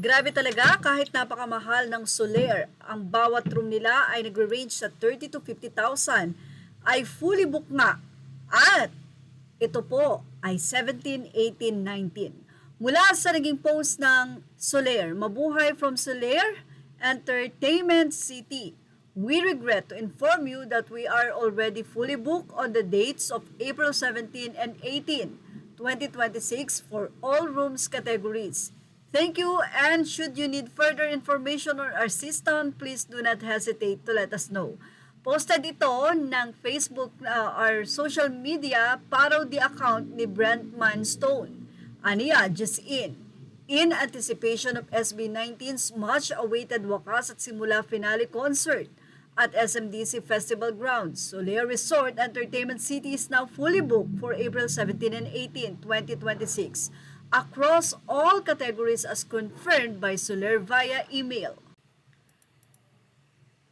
Grabe talaga, kahit napakamahal ng Solaire, ang bawat room nila ay nagre-range sa 30 to 50,000 ay fully booked nga. At ito po ay 17, 18, 19. Mula sa naging post ng Solaire, mabuhay from Solaire Entertainment City. We regret to inform you that we are already fully booked on the dates of April 17 and 18, 2026 for all rooms categories. Thank you, and should you need further information or assistance, please do not hesitate to let us know. Posted ito ng Facebook or social media parody account ni Brentman Stone. Aniya, just in anticipation of SB19's much-awaited wakas at simula finale concert at SMDC Festival Grounds. Solaire Resort Entertainment City is now fully booked for April 17 and 18, 2026 across all categories as confirmed by Solaire via email.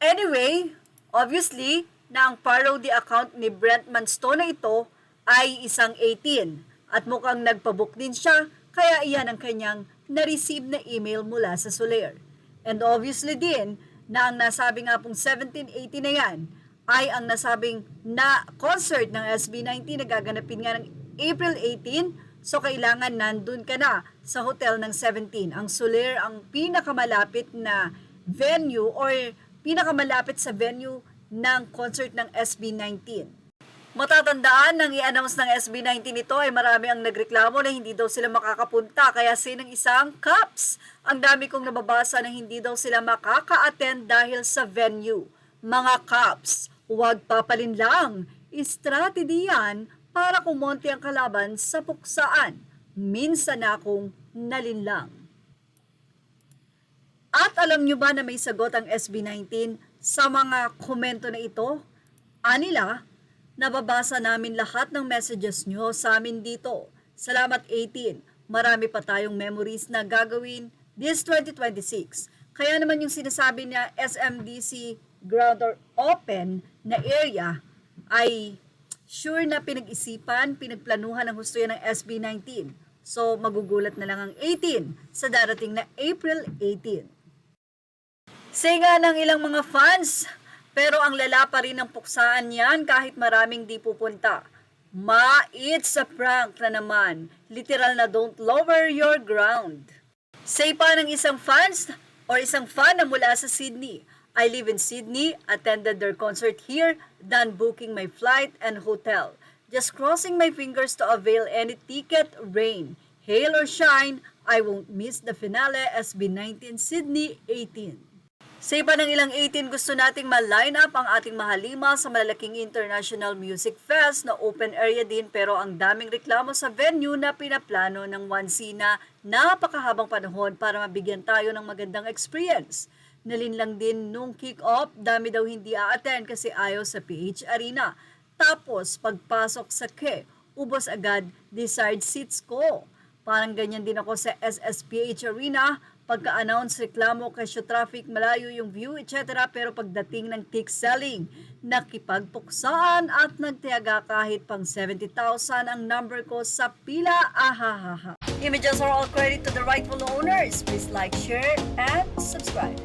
Anyway, obviously, na ang parody account ni Brentman Stone na ito ay isang 18 at mukhang nagpabook din siya, kaya iyan ang kanyang na-receive na email mula sa Solaire. And obviously din, na ang nasabi nga pong 17-18 na yan ay ang nasabing na concert ng SB19 na gaganapin nga ng April 18. So, kailangan nandun ka na sa hotel ng 17. Ang Solaire ang pinakamalapit na venue or pinakamalapit sa venue ng concert ng SB19. Matatandaan nang i-announce ng SB19 ito ay marami ang nagreklamo na hindi daw sila makakapunta kaya sinang isang Caps. Ang dami kong nababasa na hindi daw sila makaka-attend dahil sa venue. Mga Caps, huwag papalin lang. Strategy yan para kumonti ang kalaban sa puksaan. Minsan akong nalinlang. At alam nyo ba na may sagot ang SB19 sa mga komento na ito? Anila, nababasa namin lahat ng messages nyo sa amin dito. Salamat 18. Marami pa tayong memories na gagawin this 2026. Kaya naman yung sinasabi niya SMDC ground or open na area ay sure na pinag-isipan, pinagplanuhan ng husto yan ng SB19. So, magugulat na lang ang 18 sa darating na April 18. Say nga ng ilang mga fans, pero ang lala pa rin ang puksaan yan kahit maraming di pupunta. It's a prank na naman. Literal na don't lower your ground. Say pa ng isang fans or isang fan na mula sa Sydney. I live in Sydney, attended their concert here, done booking my flight and hotel. Just crossing my fingers to avail any ticket, rain, hail or shine, I won't miss the finale SB19 Sydney 18. Sa iba ng ilang 18, gusto nating ma-line up ang ating mahalima sa malalaking International Music Fest na open area din pero ang daming reklamo sa venue na pinaplano ng 1C na napakahabang panahon para mabigyan tayo ng magandang experience. Nalinlang din nung kick-off, dami daw hindi a-attend kasi ayaw sa PH Arena. Tapos, pagpasok sa ubos agad desired seats ko. Parang ganyan din ako sa SSPH Arena. Pagka-announce, reklamo, kasyo traffic, malayo yung view, etc. Pero pagdating ng tick selling, nakipagpuksaan at nagtiyaga kahit pang 70,000 ang number ko sa pila. Ahahaha. Images are all credit to the rightful owners. Please like, share, and subscribe.